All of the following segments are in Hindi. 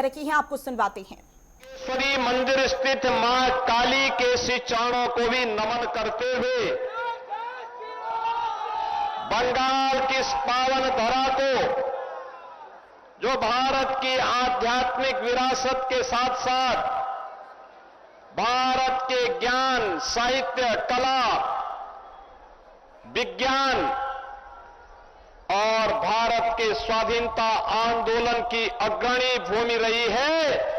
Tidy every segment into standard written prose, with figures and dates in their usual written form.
रखी हैं, आपको सुनवाते हैं। श्री मंदिर स्थित मां काली के श्री चरणों को भी नमन करते हुए बंगाल की इस पावन धरा को, जो भारत की आध्यात्मिक विरासत के साथ साथ भारत के ज्ञान, साहित्य, कला, विज्ञान और भारत के स्वाधीनता आंदोलन की अग्रणी भूमि रही है,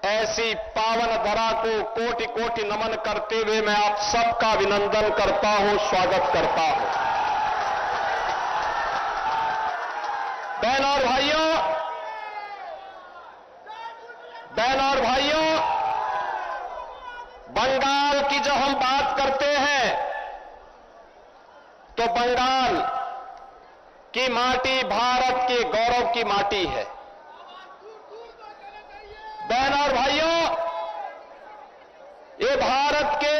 ऐसी पावन धरा को कोटि कोटि नमन करते हुए मैं आप सबका अभिनंदन करता हूं, स्वागत करता हूं। बहनों और भाइयों, बंगाल की जब हम बात करते हैं तो बंगाल की माटी भारत के गौरव की माटी है। बहनों और भाइयों, ये भारत के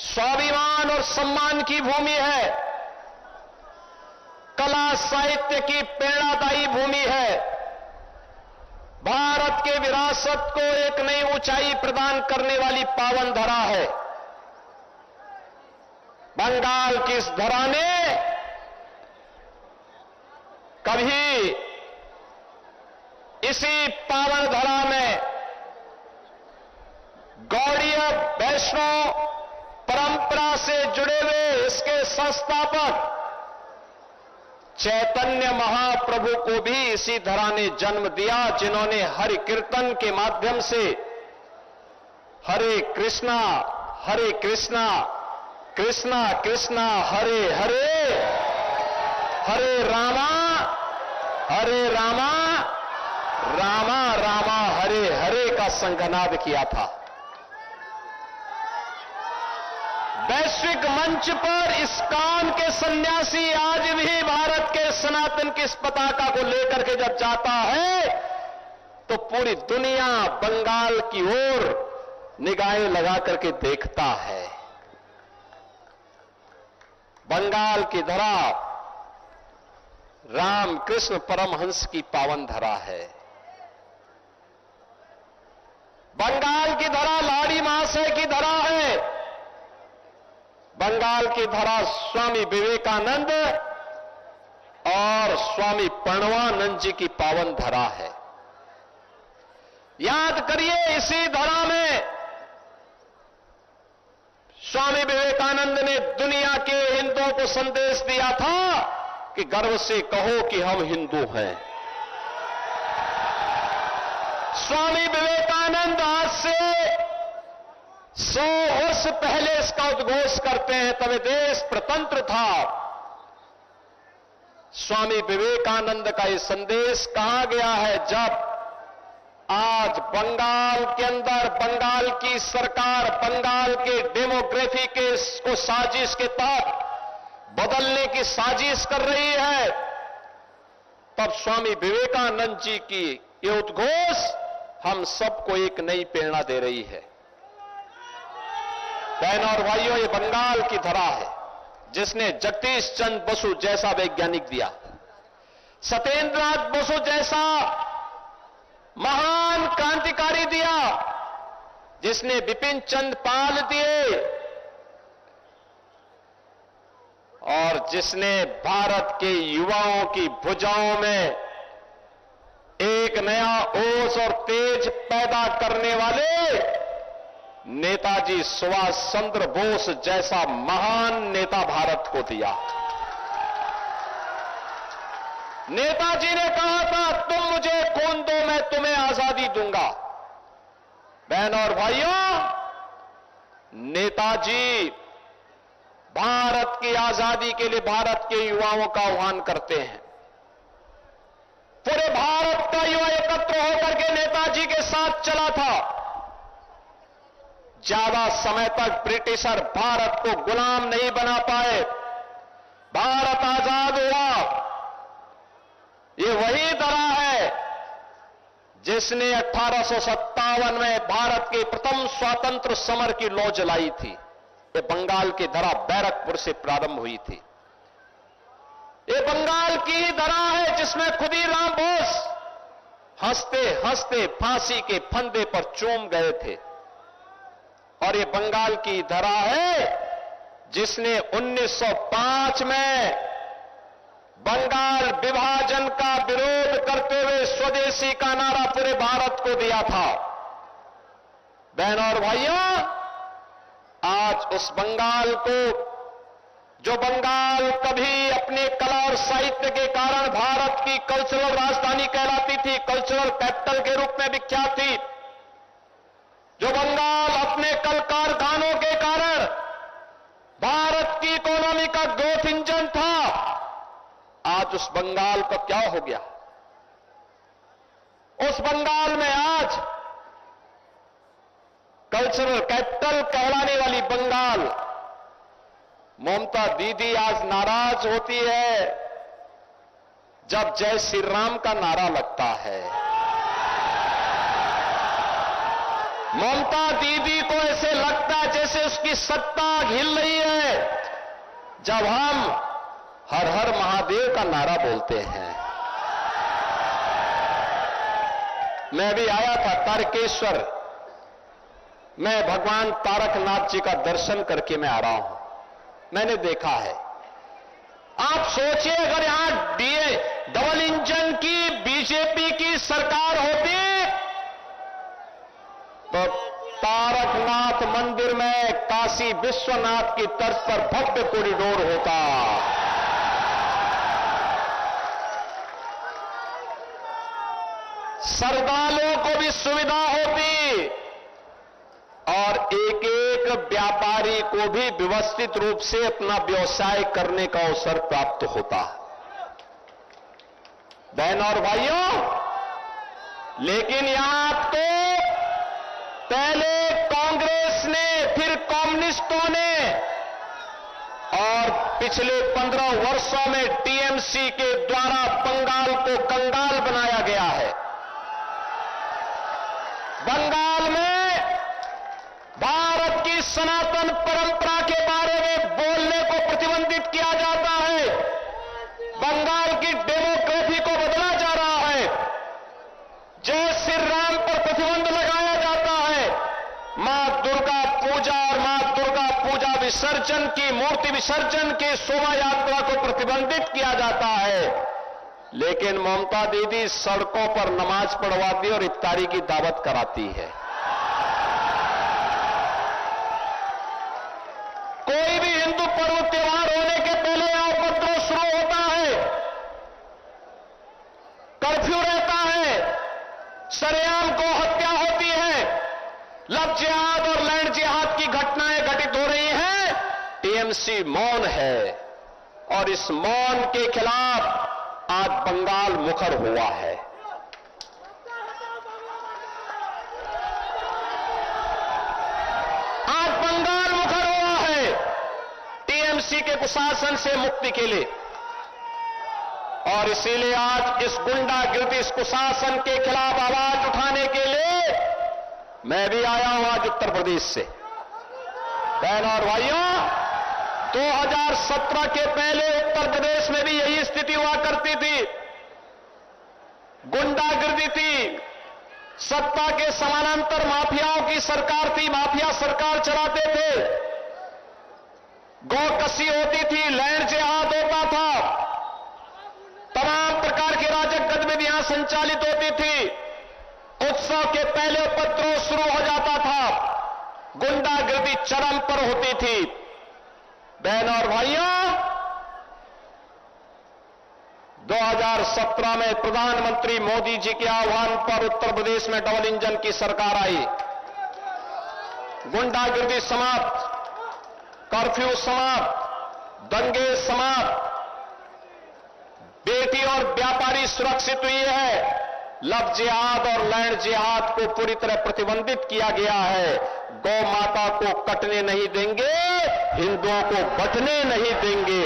स्वाभिमान और सम्मान की भूमि है, कला साहित्य की प्रेरणादायी भूमि है, भारत के विरासत को एक नई ऊंचाई प्रदान करने वाली पावन धरा है। बंगाल की इस धरा ने कभी इसी पावन धरा में गौड़ीय वैष्णव परंपरा से जुड़े हुए इसके संस्थापक चैतन्य महाप्रभु को भी इसी धरा ने जन्म दिया, जिन्होंने हरि कीर्तन के माध्यम से हरे कृष्णा कृष्णा कृष्णा हरे हरे, हरे रामा रामा रामा हरे हरे का संघनाद किया था। वैश्विक मंच पर इस्कॉन के सन्यासी आज भी भारत के सनातन की इस पताका को लेकर के जब जाता है तो पूरी दुनिया बंगाल की ओर निगाहें लगा करके देखता है। बंगाल की धरा रामकृष्ण परमहंस की पावन धरा है। बंगाल की धरा लाड़ी महाशय की धरा है। बंगाल की धरा स्वामी विवेकानंद और स्वामी प्रणवानंद जी की पावन धरा है। याद करिए, इसी धरा में स्वामी विवेकानंद ने दुनिया के हिंदुओं को संदेश दिया था कि गर्व से कहो कि हम हिंदू हैं। स्वामी विवेकानंद आज से 100 वर्ष पहले इसका उद्घोष करते हैं, तब देश प्रतंत्र था। स्वामी विवेकानंद का यह संदेश कहां गया है, जब आज बंगाल के अंदर बंगाल की सरकार बंगाल के डेमोग्राफी के को साजिश के तहत बदलने की साजिश कर रही है, तब स्वामी विवेकानंद जी की यह उद्घोष हम सबको एक नई प्रेरणा दे रही है। बहनों और भाइयों, ये बंगाल की धरा है जिसने जगदीश चंद्र बसु जैसा वैज्ञानिक दिया, सत्येंद्रनाथ बसु जैसा महान क्रांतिकारी दिया, जिसने बिपिन चंद्र पाल दिए और जिसने भारत के युवाओं की भुजाओं में एक नया ओज और तेज पैदा करने वाले नेताजी सुभाष चंद्र बोस जैसा महान नेता भारत को दिया। नेताजी ने कहा था, तुम मुझे खून दो, मैं तुम्हें आजादी दूंगा। बहनों और भाइयों, नेताजी भारत की आजादी के लिए भारत के युवाओं का आह्वान करते हैं। पूरे भारत का युवा एकत्र होकर के नेताजी के साथ चला था। ज्यादा समय तक ब्रिटिशर भारत को गुलाम नहीं बना पाए, भारत आजाद हुआ। ये वही धरा है जिसने 1857 में भारत के प्रथम स्वातंत्र समर की लौ जलाई थी। ये बंगाल की धरा बैरकपुर से प्रारंभ हुई थी। ये बंगाल की ही धरा है जिसमें खुदीराम बोस हंसते हंसते फांसी के फंदे पर चूम गए थे। और ये बंगाल की धरा है जिसने 1905 में बंगाल विभाजन का विरोध करते हुए स्वदेशी का नारा पूरे भारत को दिया था। बहनों और भाइयों, आज उस बंगाल को, जो बंगाल कभी अपने कला और साहित्य के कारण भारत की कल्चरल राजधानी कहलाती थी, कल्चरल कैपिटल के रूप में विख्यात थी, जो बंगाल अपने कल कारखानों के कारण भारत की इकोनॉमी का ग्रोथ इंजन था, आज उस बंगाल का क्या हो गया? उस बंगाल में आज कल्चरल कैपिटल कहलाने वाली बंगाल, ममता दीदी आज नाराज होती है जब जय श्री राम का नारा लगता है। ममता दीदी को ऐसे लगता है जैसे उसकी सत्ता हिल रही है जब हम हर हर महादेव का नारा बोलते हैं। मैं भी आया था तारकेश्वर, मैं भगवान तारकनाथ जी का दर्शन करके मैं आ रहा हूं। मैंने देखा है, आप सोचिए अगर यहां डबल इंजन की बीजेपी की सरकार होती तो तारकनाथ मंदिर में काशी विश्वनाथ की तर्ज पर भव्य कॉरिडोर होता। श्रद्धालुओं को भी सुविधा होती और एक एक व्यापारी को भी व्यवस्थित रूप से अपना व्यवसाय करने का अवसर प्राप्त होता। बहनों और भाइयों, लेकिन यहां तो पहले कांग्रेस ने, फिर कम्युनिस्टों ने और पिछले 15 वर्षों में टीएमसी के द्वारा बंगाल को कंगाल बनाया गया है। बंगाल में भारत की सनातन परंपरा के बारे में बोलने को प्रतिबंधित किया जाता है। बंगाल की डेमोक्रेसी को बदला जा रहा है। जय श्री राम पर प्रतिबंध लगाया जाता है। मां दुर्गा पूजा और मां दुर्गा पूजा विसर्जन की, मूर्ति विसर्जन की शोभा यात्रा को प्रतिबंधित किया जाता है। लेकिन ममता दीदी सड़कों पर नमाज पढ़वाती और इफ्तारी की दावत कराती है। कोई भी हिंदू पर्व त्योहार होने के पहले यहां उपद्रव शुरू होता है, कर्फ्यू रहता है, सरेआम को हत्या होती है, लव जिहाद और लैंड जिहाद की घटनाएं घटित हो रही हैं। टीएमसी मौन है और इस मौन के खिलाफ आज बंगाल मुखर हुआ है। आज बंगाल मुखर हुआ है टीएमसी के कुशासन से मुक्ति के लिए। और इसीलिए आज इस गुंडागिर्दी, इस कुशासन के खिलाफ आवाज उठाने के लिए मैं भी आया हूं आज उत्तर प्रदेश से। बहनों और भाइयों, 2017 के पहले उत्तर प्रदेश में भी यही स्थिति हुआ करती थी। गुंडागिर्दी थी, सत्ता के समानांतर माफियाओं की सरकार थी, माफिया सरकार चलाते थे, गौकसी होती थी, लैंड जिहाद होता था, तमाम प्रकार की राजक गतिविधियां संचालित होती थी। उत्सव के पहले उपद्रव शुरू हो जाता था, गुंडागिर्दी चरम पर होती थी। बहनों और भाइयों, 2017 में प्रधानमंत्री मोदी जी के आह्वान पर उत्तर प्रदेश में डबल इंजन की सरकार आई। गुंडागिर्दी समाप्त, कर्फ्यू समाप्त, दंगे समाप्त, बेटी और व्यापारी सुरक्षित हुई है। लव जिहाद और लैंड जिहाद को पूरी तरह प्रतिबंधित किया गया है। गौ माता को कटने नहीं देंगे, हिंदुओं को बंटने नहीं देंगे।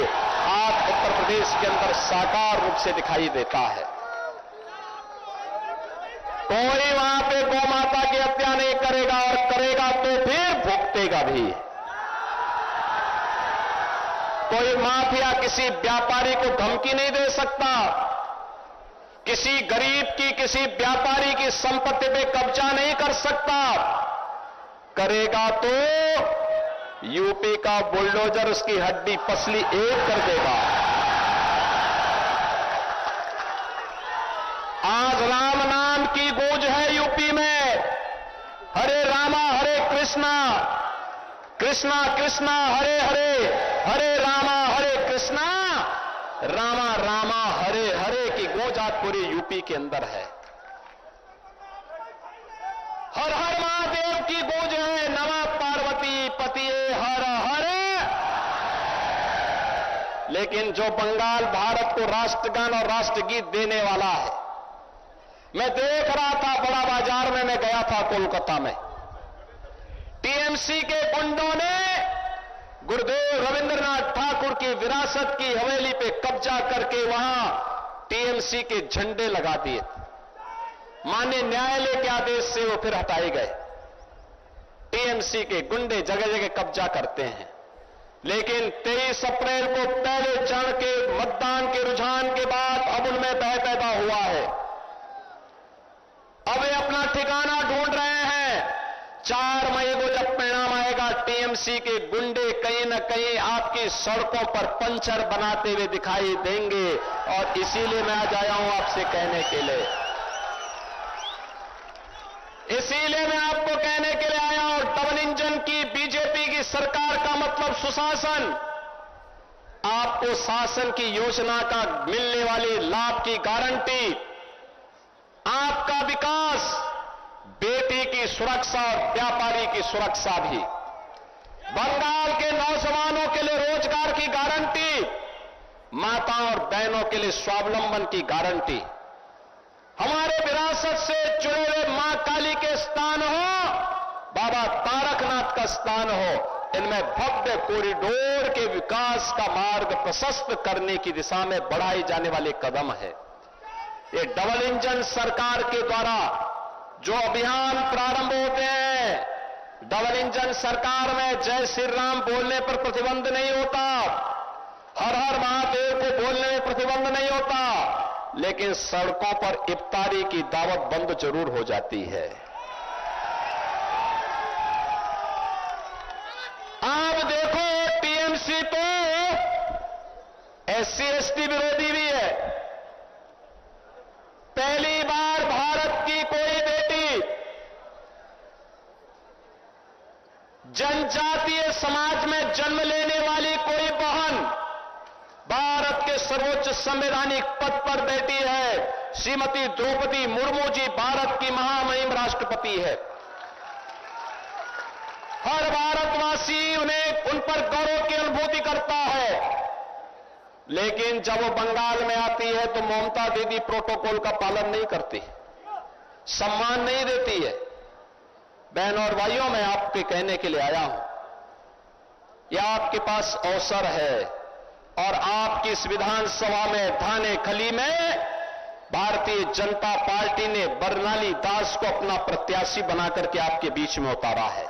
आज उत्तर प्रदेश के अंदर साकार रूप से दिखाई देता है। कोई वहां पे गौ माता की हत्या नहीं करेगा और करेगा तो फिर भुगतेगा भी। कोई माफिया किसी व्यापारी को धमकी नहीं दे सकता किसी गरीब की, किसी व्यापारी की संपत्ति पे कब्जा नहीं कर सकता। करेगा तो यूपी का बुलडोजर उसकी हड्डी पसली एक कर देगा। आज राम नाम की गूंज है यूपी में। हरे रामा हरे कृष्णा, कृष्णा कृष्णा हरे हरे, हरे रामा हरे कृष्णा, रामा रामा हरे हरे की गूंज आज पूरे यूपी के अंदर है। हर हर महादेव की गूंज है। नमः पार्वती पतिये हर हर। लेकिन जो बंगाल भारत को राष्ट्रगान और राष्ट्रगीत देने वाला है, मैं देख रहा था बड़ा बाजार में, मैं गया था कोलकाता में, टीएमसी के गुंडों ने गुरुदेव रविंद्रनाथ ठाकुर की विरासत की हवेली पे कब्जा करके वहां टीएमसी के झंडे लगा दिए। माननीय न्यायालय के आदेश से वो फिर हटाए गए। टीएमसी के गुंडे जगह जगह कब्जा करते हैं। लेकिन 23 अप्रैल को पहले चरण के मतदान के रुझान के बाद अब उनमें भय पैदा हुआ है। अब वे अपना ठिकाना ढूंढ रहे हैं। 4 मई को जब परिणाम आएगा, टीएमसी के गुंडे कहीं न कहीं आपकी सड़कों पर पंचर बनाते हुए दिखाई देंगे। और इसीलिए मैं आज आया हूं आपसे कहने के लिए, इसीलिए मैं आपको कहने के लिए आया हूं, डबल इंजन की बीजेपी की सरकार का मतलब सुशासन। आपको शासन की योजना का मिलने वाली लाभ की गारंटी, आपका विकास, बेटी की सुरक्षा और व्यापारी की सुरक्षा भी, बंगाल के नौजवानों के लिए रोजगार की गारंटी, माताओं और बहनों के लिए स्वावलंबन की गारंटी, हमारे विरासत से जुड़े हुए मां काली के स्थान हो, बाबा तारकनाथ का स्थान हो, इनमें भव्य कॉरिडोर के विकास का मार्ग प्रशस्त करने की दिशा में बढ़ाए जाने वाले कदम है। ये डबल इंजन सरकार के द्वारा जो अभियान प्रारंभ होते हैं, डबल इंजन सरकार में जय श्री राम बोलने पर प्रतिबंध नहीं होता, हर हर महादेव को बोलने में प्रतिबंध नहीं होता, लेकिन सड़कों पर इफ्तारी की दावत बंद जरूर हो जाती है। आप देखो, टीएमसी तो एससी एसटी विरोधी भी है। पहली बार भारत की कोई बेटी जनजातीय समाज में जन्म लेने वाली कोई बहन भारत के सर्वोच्च संवैधानिक पद पर बैठी है। श्रीमती द्रौपदी मुर्मू जी भारत की महामहिम राष्ट्रपति है। हर भारतवासी उन पर गौरव की अनुभूति करता है। लेकिन जब वो बंगाल में आती है तो ममता दीदी प्रोटोकॉल का पालन नहीं करती, सम्मान नहीं देती है। बहन और भाइयों, मैं आपके कहने के लिए आया हूं, यह आपके पास अवसर है और आपकी इस विधानसभा में थाने खली में भारतीय जनता पार्टी ने बरनाली दास को अपना प्रत्याशी बनाकर के आपके बीच में उतारा है।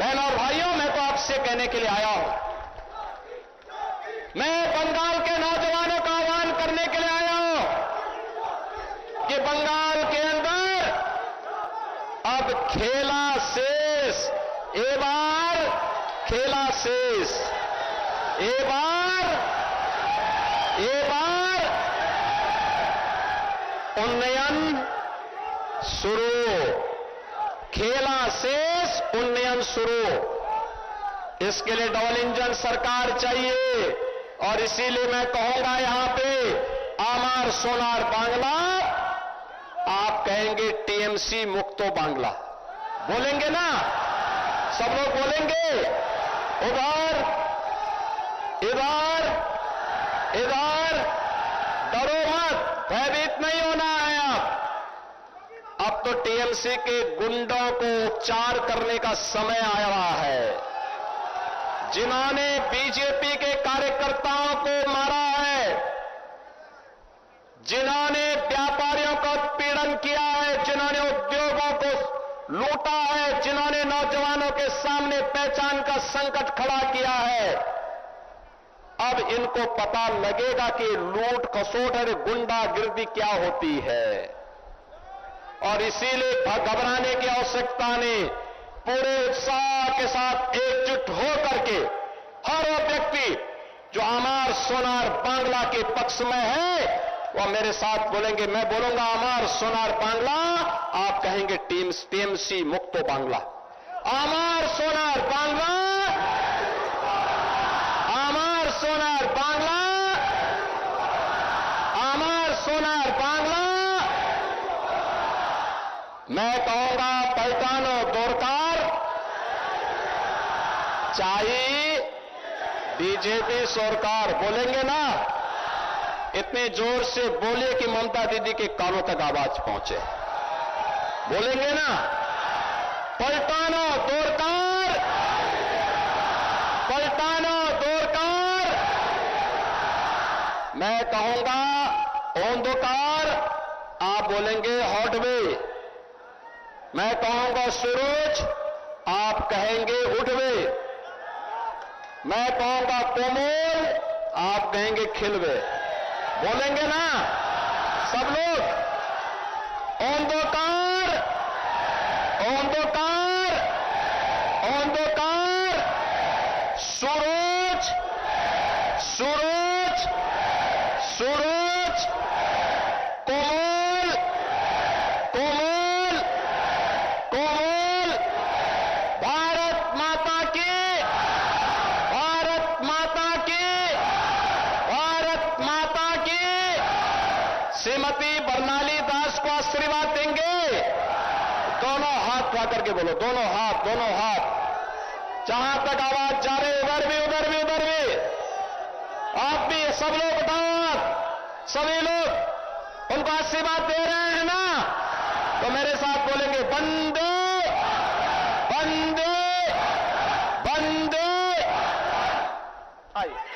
बहन और भाइयों, मैं तो आपसे कहने के लिए आया हूं, मैं बंगाल के नौजवानों का आह्वान करने के लिए आया हूं कि बंगाल के अंदर अब खेला शेष, ए बार खेला शेष, ए बार उन्नयन शुरू, खेला शेष उन्नयन शुरू। इसके लिए डबल इंजन सरकार चाहिए और इसीलिए मैं कहूंगा यहां पे आमार सोनार बांग्ला, आप कहेंगे टीएमसी मुक्तो बांग्ला, बोलेंगे ना? सब लोग बोलेंगे, उधर इधर इधर, डरो मत, भयभीत नहीं होना है। अब तो टीएमसी के गुंडों को उपचार करने का समय आ रहा है। जिन्होंने बीजेपी के कार्यकर्ताओं को मारा है, जिन्होंने व्यापारियों का उत्पीड़न किया है, जिन्होंने उद्योगों को लूटा है, जिन्होंने नौजवानों के सामने पहचान का संकट खड़ा किया है, अब इनको पता लगेगा कि लूट खसोट और गुंडागिर्दी क्या होती है। और इसीलिए घबराने की आवश्यकता नहीं, पूरे उत्साह के साथ एकजुट होकर के हर वो व्यक्ति जो अमर सोनार बांग्ला के पक्ष में है वो मेरे साथ बोलेंगे। मैं बोलूंगा अमर सोनार बांग्ला, आप कहेंगे टीएमसी मुक्तो बांग्ला। अमर सोनार बांग्ला, अमर सोनार बांग्ला, अमर सोनार बांग्ला। मैं कहूंगा पलटानो दौड़कार चाहिए बीजेपी सरकार। बोलेंगे ना? इतने जोर से बोलिए कि ममता दीदी के कानों तक आवाज पहुंचे। बोलेंगे ना? पलटानो दौड़कार, पलटानो दौड़कार। मैं कहूंगा ओंधकार, आप बोलेंगे हॉटवे। मैं कहूंगा सूरज, आप कहेंगे उठवे। मैं कहूंगा कोमल, आप कहेंगे खिलवे। बोलेंगे ना सब लोग? ओंधकार, ओंधकार, ओंधकार। सूरज, सूरज, सूरज। कोमल, कोमल, कोमल। भारत माता की, भारत माता की, भारत माता की। श्रीमती बरनाली दास को आशीर्वाद देंगे। दोनों हाथ उठा करके बोलो, दोनों हाथ, दोनों हाथ। जहां तक आवाज जा रही, उधर भी, उधर भी, उधर भी। आप भी, सब लोग बताओ, सभी लोग उनको आशीर्वाद दे रहे हैं ना? तो मेरे साथ बोलेंगे बंदे, बंदे, बंदे। आइए।